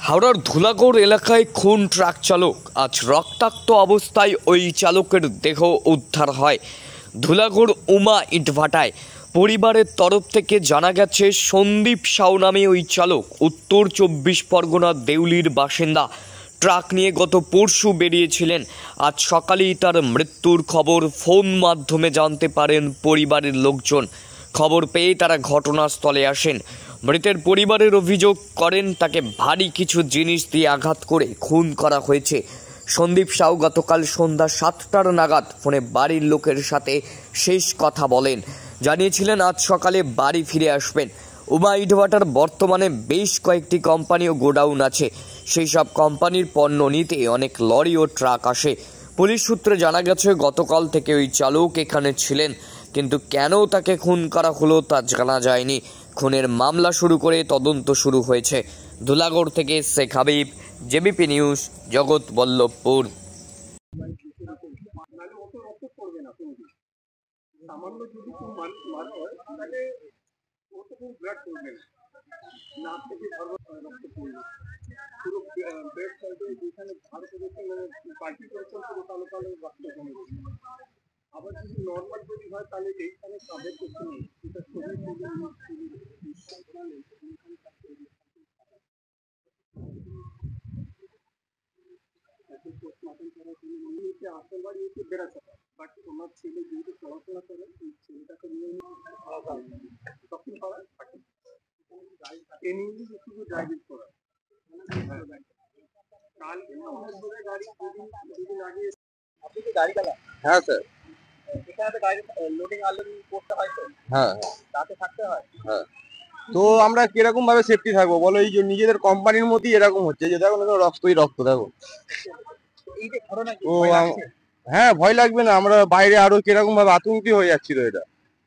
হাওড়ার ধুলাগড় এলাকায় খুন ট্রাক চালক। আজ রক্তাক্ত অবস্থায় ওই চালকের দেহ উদ্ধার হয় ধুলাগড় উমা ইটভাটায়। পরিবারের তরফ থেকে জানা গেছে, সন্দীপ সাউ নামে ওই চালক উত্তর 24 পরগনার দেউলির বাসিন্দা। ট্রাক নিয়ে গত পরশু বেরিয়েছিলেন। আজ সকালেই তার মৃত্যুর খবর ফোন মাধ্যমে জানতে পারেন পরিবারের লোকজন। খবর পেয়ে তারা ঘটনাস্থলে আসেন। মৃতের পরিবারের অভিযোগ করেন, তাকে ভারী কিছু জিনিস দিয়ে আঘাত করে খুন করা হয়েছে। সন্দীপ সাউ গতকাল সন্ধ্যা 7টার নাগাদ ফোনে বাড়ির লোকের সাথে শেষ কথা বলেন। জানিয়েছিলেন আজ সকালে বাড়ি ফিরে আসবেন। উমা ইটভাটার বর্তমানে বেশ কয়েকটি কোম্পানি ও গোডাউন আছে। সেই সব কোম্পানির পণ্য নিতে অনেক লরি ও ট্রাক আসে। পুলিশ সূত্রে জানা গেছে, গতকাল থেকে ওই চালক এখানে ছিলেন, কিন্তু কেন তাকে খুন করা হলো তা জানা যায়নি। খুনের মামলা শুরু করে তদন্ত শুরু হয়েছে। ধুলাগড় থেকে শেখ হাবিব, জেবিপি নিউজ, জগৎবল্লভপুর। সামান্য যদি কেউ মারা হয় তাহলে ও তো কোনো ব্লাড করবে না, নাক থেকে রক্ত পড়বে পুরো ব্রেড সাইডে যেখানে ভারতে পার্টি করেছেন পুরো কালো কালো রক্ত জমে গেছে। আবার যদি নর্মাল যদি হয় তাহলে এইখানে কাঁধের করতে নেই, এটা শরীর পোস্টমর্টম করার জন্য উনি এসে আসল বাড়ি এসে বেড়াতে পারে, বাট আমার ছেলে যেহেতু পড়াশোনা করে ওই ছেলেটাকে নিয়ে তখন করা এমনি শুধু ড্রাইভিং করা কালকে না অনেক ধরে গাড়ি দুদিন আগে। আপনি কি গাড়ি চালান? হ্যাঁ স্যার। এখানে তো গাড়ি লোডিং আনলোডিং করতে হয় তো? হ্যাঁ রাতে থাকতে হয়। হ্যাঁ। তো আমরা কিরকম ভাবে সেফটি থাকবো বলো? এই যে নিজেদের কোম্পানির মতোই এরকম হচ্ছে যে দেখো না, রক্তই রক্ত দেখো। এই যে ঘটনা কি ও হ্যাঁ, ভয় লাগবে না? আমরা বাইরে আরো কিরকম ভাবে আতঙ্কিত হয়ে যাচ্ছিল এটা।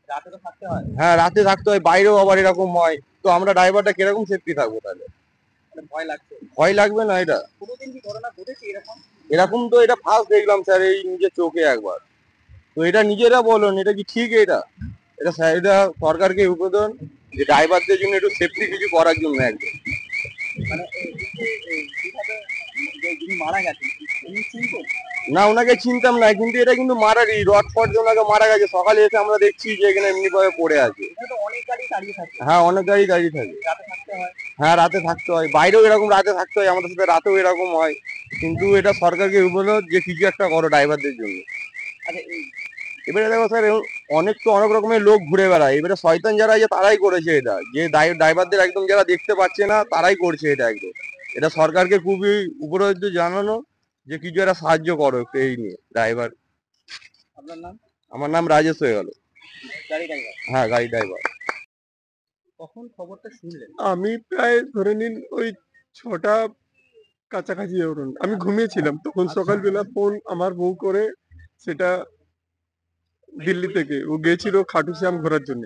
রাতে তো থাকতে হয়। হ্যাঁ, রাতে থাকতে হয়, বাইরেও আবার এরকম হয়, তো আমরা ড্রাইভারটা কিরকম সেফটি থাকবো তাহলে? ভয় লাগছে। ভয় লাগবে না? এটা কোনোদিন কি ঘটনা ঘটেছে এরকম? এরকম তো এটা ফার্স্ট দেখলাম স্যার, এই নিজের চোখে একবার। তো এটা নিজেরা বলুন, এটা কি ঠিক? এটা এটা এটা সরকারকে উদ্বোধন যে ড্রাইভারদের জন্য একটু সেফটি কিছু করার জন্য একদম। মানে যিনি মারা গেছেন উনি চিনতেন না? ওনাকে চিনতাম না, কিন্তু এটা কিন্তু মারারই রড ফট যে ওনাকে মারা গেছে। সকালে এসে আমরা দেখছি যে এখানে এমনি ভাবে পড়ে আছে। অনেক গাড়ি দাঁড়িয়ে থাকে। হ্যাঁ, অনেক গাড়ি দাঁড়িয়ে থাকে। রাতে থাকতে হয়। হ্যাঁ, রাতে থাকতে হয়, বাইরেও এরকম রাতে থাকতে হয়, আমাদের সাথে রাতেও এরকম হয়। কিন্তু এটা সরকারকে উপলব্ধ যে কিছু একটা করো ড্রাইভারদের জন্য। আচ্ছা, এবারে দেখো স্যার, অনেক তো অনেক রকমের লোক ঘুরে বেড়ায়। এবারে শয়তান যারা যে তারাই করেছে এটা, যে ড্রাইভারদের একদম যারা দেখতে পাচ্ছে না তারাই করছে এটা একদম। এটা সরকারকে খুবই উপলব্ধ জানানো যে কিছু একটা সাহায্য করো একটু এই নিয়ে ড্রাইভার। আপনার নাম? আমার নাম রাজেশ হয়ে গেল। গাড়ি ড্রাইভার? হ্যাঁ, গাড়ি ড্রাইভার। কখন খবরটা শুনলেন? আমি প্রায় ধরে নিন ওই 6টা কাছাকাছি ধরুন, আমি ঘুমিয়েছিলাম তখন। সকালবেলা ফোন আমার বউ করে, সেটা দিল্লি থেকে ও গেছিল খাটু শ্যাম ঘোরার জন্য।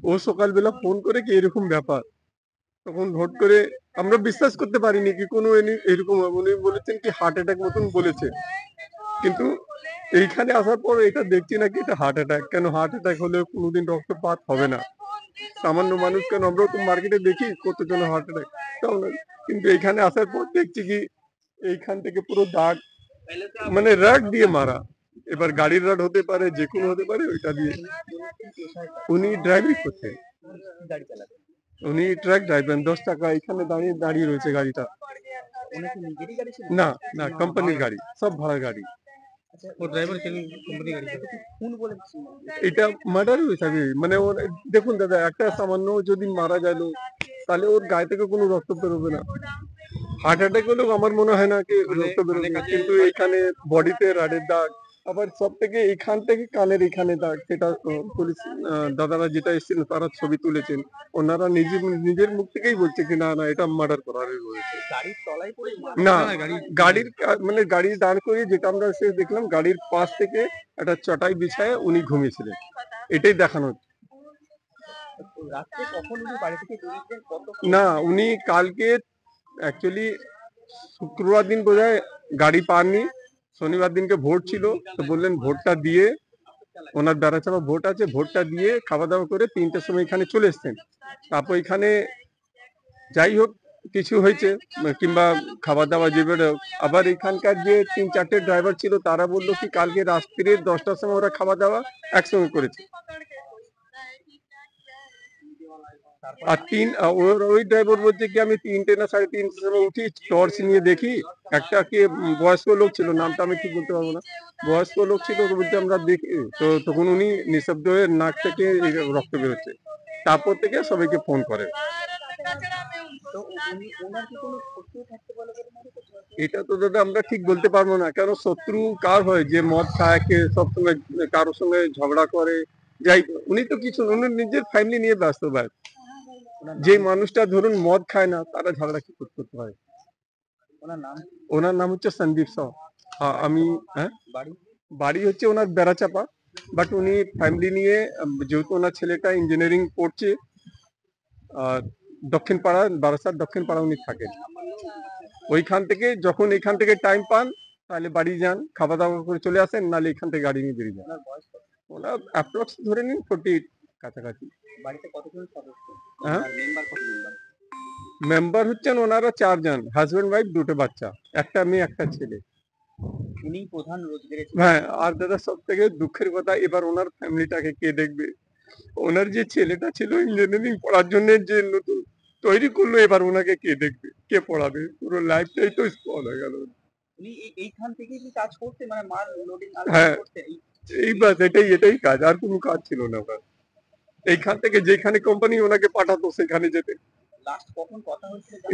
ও সকালবেলা ফোন করে কি এরকম ব্যাপার, তখন হট করে আমরা বিশ্বাস করতে পারিনি কি কোনো এরকম হবে। উনি বলেছেন কি হার্ট অ্যাটাক মতন বলেছে, কিন্তু এইখানে আসার পর এটা দেখছি নাকি এটা হার্ট অ্যাটাক। কেন হার্ট অ্যাটাক হলে কোনোদিন রক্তপাত হবে না? সামান্য মানুষ, কেন আমরা তো মার্কেটে দেখি কতজন হার্ট অ্যাটাক, কিন্তু এইখানে আসার পর দেখছি কি এইখান থেকে পুরো দাগ, মানে রড দিয়ে মারা। এবার গাড়ির রড হতে পারে, যে কোনো হতে পারে, ওইটা দিয়ে। উনি ড্রাইভিং করতেন, উনি ট্রাক ড্রাইভার। 10 টাকা এখানে দাঁড়িয়ে দাঁড়িয়ে রয়েছে গাড়িটা। না না, কোম্পানির গাড়ি, সব ভাড়া গাড়ি। এটা মার্ডার হয়েছে। মানে ওর দেখুন দাদা, একটা সামান্য যদি মারা গেল তাহলে ওর গায়ে থেকে কোনো রক্ত বেরোবে না। হার্ট অ্যাটাক হলেও আমার মনে হয় না কি রক্ত বেরোবে, কিন্তু এখানে বডিতে রাডের দাগ, আবার সব থেকে এখান থেকে কানের এখানে দাগ। সেটা পুলিশ দাদারা যেটা এসেছিলেন তারা ছবি তুলেছেন, ওনারা নিজের মুখ থেকেই বলছে কি না না এটা মার্ডার করা হয়েছে। না, গাড়ির মানে গাড়ি দাঁড় করিয়ে, যেটা আমরা সে দেখলাম, গাড়ির পাশ থেকে একটা চটাই বিছায় উনি ঘুমিয়েছিলেন, এটাই দেখানো হচ্ছে। না, উনি কালকে অ্যাকচুয়ালি শুক্রবার দিন বোধহয় গাড়ি পাননি, শনিবার দিনকে ভোট ছিল, তো বললেন ভোটটা দিয়ে, ওনার বেড়াচাপা ভোট আছে, ভোটটা দিয়ে খাওয়া দাওয়া করে 3টের সময় এখানে চলে এসছেন। তারপর এখানে যাই হোক কিছু হয়েছে কিংবা খাবার দাবার যেভাবে হোক। আবার এখানকার যে 3-4টে ড্রাইভার ছিল তারা বললো কি কালকে রাত্রির 10টার সময় ওরা খাওয়া দাওয়া একসঙ্গে করেছে। আর ওই ড্রাইভার বলছে কি আমি 3টে না 3:30টার সময় উঠি, টর্চ নিয়ে দেখি একটা কি বয়স্ক লোক ছিল, নামটা আমি ঠিক বলতে পারবো না, বয়স্ক লোক ছিল, তো বলতে আমরা দেখি, তো তখন উনি নিঃশব্দ হয়ে নাক থেকে এই রক্ত বেরোচ্ছে। তারপর থেকে সবাইকে ফোন করে। এটা তো দাদা আমরা ঠিক বলতে পারবো না, কারণ শত্রু কার হয়, যে মদ খায়, কে সবসময় কারোর সঙ্গে ঝগড়া করে, যাই উনি তো কিছু উনি নিজের ফ্যামিলি নিয়ে ব্যস্ত ভাই। যে মানুষটা ধরুন মদ খায় না তারা ঝগড়া কি করতে হয়। ওনার নাম হচ্ছে সন্দীপ সাউ। আমি হ্যাঁ, বাড়ি হচ্ছে ওনার বেড়াচাপা, বাট উনি ফ্যামিলি নিয়ে যেহেতু ওনার ছেলেটা ইঞ্জিনিয়ারিং পড়ছে দক্ষিণ পাড়া, বারাসাত দক্ষিণ পাড়া উনি থাকেন। ওইখান থেকে যখন এখান থেকে টাইম পান তাহলে বাড়ি যান, খাওয়া দাওয়া করে চলে আসেন, নাহলে এখান থেকে গাড়ি নিয়ে বেরিয়ে যান। ওনার অ্যাপ্রক্স ধরে নিন 48 কাছাকাছি। হ্যাঁ, মেম্বার হচ্ছেন ওনারা 4 জন, হাজবেন্ড ওয়াইফ, 2টে বাচ্চা, একটা মেয়ে একটা ছেলে। হ্যাঁ, আর দাদা সব থেকে দুঃখের কথা এবার ওনার ফ্যামিলিটাকে কে দেখবে। ওনার যে ছেলেটা ছিল ইঞ্জিনিয়ারিং পড়ার জন্য যে নতুন তৈরি করলো, এবার ওনাকে কে দেখবে, কে পড়াবে, পুরো লাইফটাই তো স্পল হয়ে গেল। হ্যাঁ, এই বাস এটাই কাজ, আর কোনো কাজ ছিল না ওনার। এইখান থেকে যেখানে কোম্পানি ওনাকে পাঠাতো সেখানে যেতে।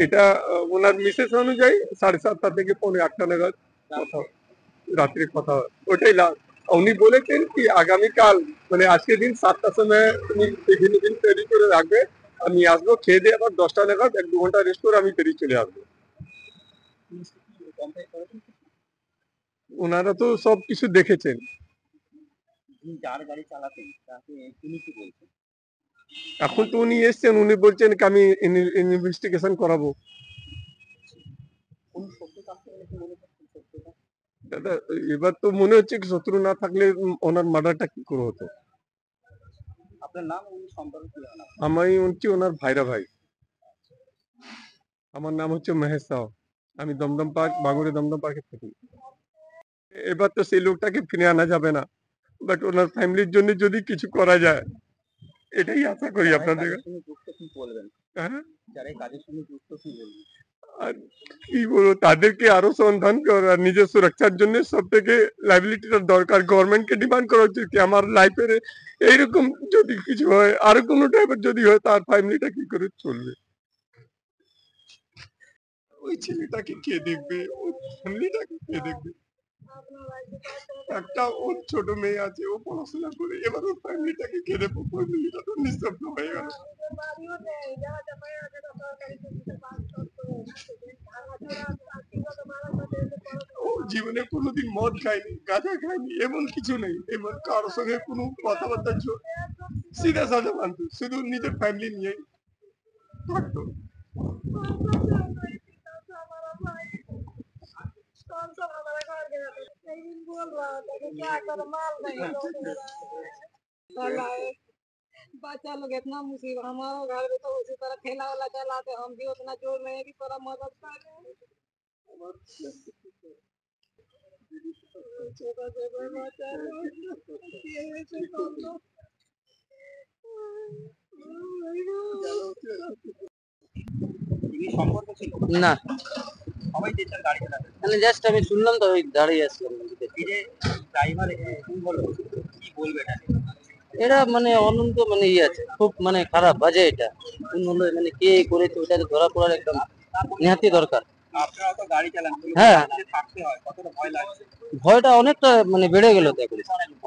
এটা ওনার মিসেস অনুযায়ী 7:30 থেকে 7:45 নাগাদ রাত্রে কথা হয়, ওটাই লাস্ট। উনি বলেছেন কি আগামীকাল মানে আজকের দিন 7টার সময় তুমি টিফিন তৈরি করে রাখবে, আমি আসবো, খেয়ে দিয়ে আবার 10টা নাগাদ 1-2 ঘন্টা রেস্ট করে আমি বেরিয়ে চলে আসবো। ওনারা তো সব কিছু দেখেছেন। এখন তো উনি এসছেন, উনি বলছেন কি আমি ইনভেস্টিগেশন করাবো। দাদা এবার তো মনে হচ্ছে কি শত্রু না থাকলে ওনার মার্ডারটা কি করে হতো। আমি হচ্ছে ওনার ভাইরা ভাই। আমার নাম হচ্ছে মহেশ সাউ, আমি দমদম পার্ক, বাঙুরে দমদম পার্কে থাকি। এবার তো সেই লোকটাকে ফিরে আনা যাবে না, বাট ওনার ফ্যামিলির জন্য যদি কিছু করা যায় এটাই আশা করি আপনাদের। হ্যাঁ, আর কি বলবো, তাদেরকে আরো সন্ধান করা, নিজের সুরক্ষার জন্য সব থেকে লাইবিলিটিটা দরকার। গভর্নমেন্টকে ডিমান্ড করা উচিত কি আমার লাইফের এইরকম যদি কিছু হয়, আরো কোনো টাইপের যদি হয়, তার ফ্যামিলিটা কি করে চলবে, ওই ছেলেটাকে কে দেখবে, ওই ফ্যামিলিটাকে কে দেখবে। একটা ওর ছোট মেয়ে আছে, ও পড়াশোনা করে, এবার ওর ফ্যামিলিটাকে কে দেখবে, ফ্যামিলিটা তো নিঃশব্দ হয়ে গেল। ও জীবনে কোনোদিন মদ খায়নি, গাঁজা খায়নি, এমন কিছু নেই, এমন কারোর সঙ্গে কোনো কথাবার্তা সিধা সাধা মানতো, শুধু নিজের ফ্যামিলি নিয়ে থাকতো। बच्चा लोग इतना मुसीबत, हमारे घर में तो उसी तरह ठेला वाला चलाते, हम भी उतना जोर नहीं है कि थोड़ा मदद कर दें। छोटा छोटा बच्चा না, মানে জাস্ট আমি শুনলাম তো ওই দাঁড়িয়ে আসলাম। এরা মানে অনন্ত মানে ইয়ে আছে, খুব মানে খারাপ বাজে এটা। মানে কে করেছে ওটা ধরা পড়ার একদম নিহাতি দরকার। হ্যাঁ, ভয়টা অনেকটা মানে বেড়ে গেল তো এখন,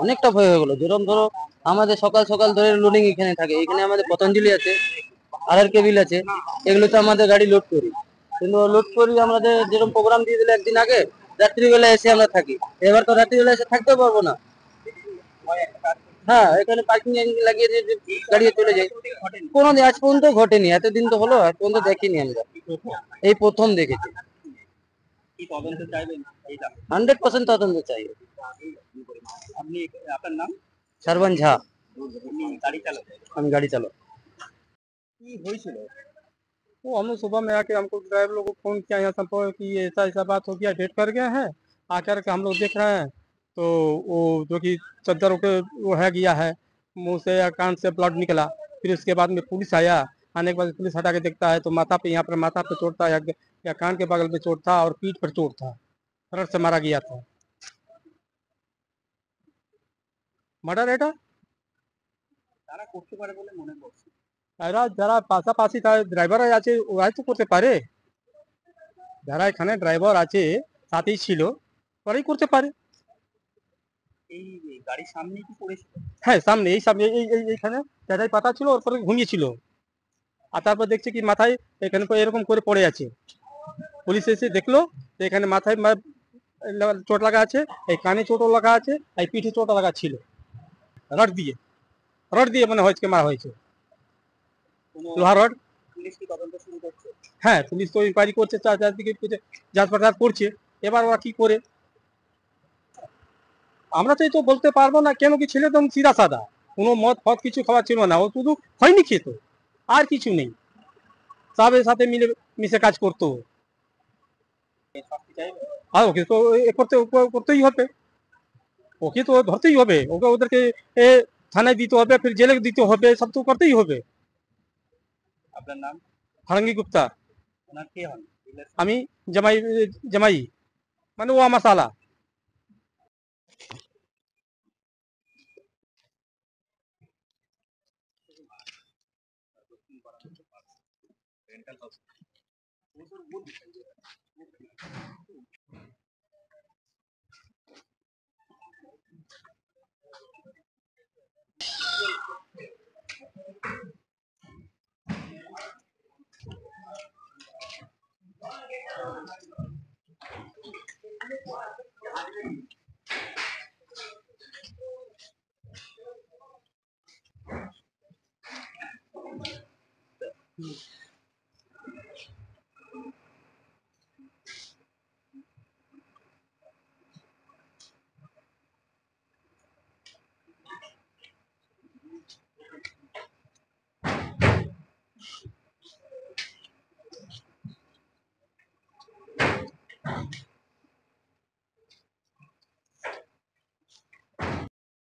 অনেকটা ভয় হয়ে গেল। যেরকম ধরো আমাদের সকাল সকাল ধরে লোডিং এখানে থাকে, এখানে আমাদের পতঞ্জলি আছে, আর কেবিল আছে, এগুলো তো আমাদের গাড়ি লোড করি, কিন্তু লোড করি আমাদের যেরকম প্রোগ্রাম দিয়ে দিলে একদিন আগে, রাত্রিবেলা এসে আমরা থাকি। এবার তো রাত্রিবেলা এসে থাকতে পারবো না। হ্যাঁ, এখানে পার্কিং লাগিয়ে দিয়ে গাড়ি চলে যায়। কোনোদিন আজ পর্যন্ত ঘটেনি, এতদিন তো হলো, আজ পর্যন্ত দেখিনি আমরা, এই প্রথম দেখেছি। 100% তদন্ত চাই। শ্রাবণ ঝা, আমি গাড়ি চালক। वो हम लोग सुबह में आके हमको ड्राइवर लोग को फोन किया यहाँ संपर्क कि ऐसा ऐसा बात हो गया, डेट कर गया है। आकर के हम लोग देख रहे हैं तो वो जो कि चद्दर के वो है गया है, मुंह से या कान से ब्लड निकला। फिर उसके बाद में पुलिस आया, आने के बाद पुलिस हटा के देखता है तो माथा पे, यहाँ पर माथा पे चोट था या कान के बगल पे चोट था और पीठ पर चोट था, रड से मारा गया था। মার্ডার এটা এরা যারা পাশাপাশি তার ড্রাইভার আছে ওরাই তো করতে পারে, যারা এখানে ড্রাইভার আছে সাথেই ছিল ওরাই করতে পারে। হ্যাঁ সামনে, এই সামনে এইখানে যারাই পাতা ছিল ওর পরে ঘুমিয়েছিল, আর তারপর দেখছে কি মাথায় এখানে এরকম করে পড়ে আছে। পুলিশ এসে দেখলো তো এখানে মাথায় চোট লাগা আছে, এই কানে চোটও লাগা আছে, এই পিঠে চোট লাগা ছিল। রড দিয়ে, রড দিয়ে মানে হয়েছে মারা হয়েছে, লোহা রড। হ্যাঁ পুলিশ তো ইনকোয়ারি করছে, চারদিকে যাচ পড়তাল করছে, এবার ওরা কি করে আমরা তো বলতে পারবো না, কেন কি ছেলে তো সিধা সাদা, কোনো মদ ফদ কিছু খাওয়া ছিল না, ও শুধু হয়নি খেত আর কিছু নেই, সাহেবের সাথে মিলে মিশে কাজ করতো। আর ওকে তো করতেই হবে, ওকে তো ধরতেই হবে, ওকে ওদেরকে থানায় দিতে হবে, ফির জেলে দিতে হবে, সব তো করতেই হবে। আপনার নাম? হারাঙ্গি গুপ্তা। আমি জামাই, জামাই মানে ও আমার সালা।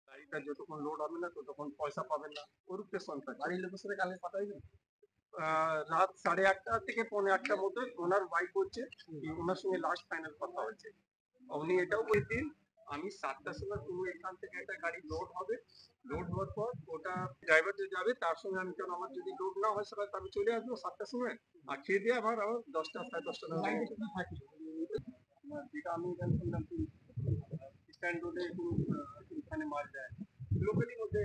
গাড়িটা যতক্ষণ লোড হবে না ততক্ষণ পয়সা পাবেন না, ওরূপে সংখ্যা গাড়ির লোকের সাথে কালে পাঠাইবেন। রাত 8:30 থেকে 8:45টার মধ্যে ওনার বাইক হচ্ছে, ওনার সঙ্গে লাস্ট ফাইনাল কথা হচ্ছে। উনি এটাও বলে দিন আমি 7টার সময় কোনো এখান থেকে একটা গাড়ি লোড হবে, লোড হওয়ার পর ওটা ড্রাইভার যে যাবে তার সঙ্গে আমি, কারণ আমার যদি লোড না হয় সকাল আমি চলে আসবো 7টার সময়, আর খেয়ে দিয়ে আবার 10টা 10:30 থাকি। যেটা আমি শুনলাম স্ট্যান্ড রোডে এখানে মাল যায় লোকেরই মধ্যে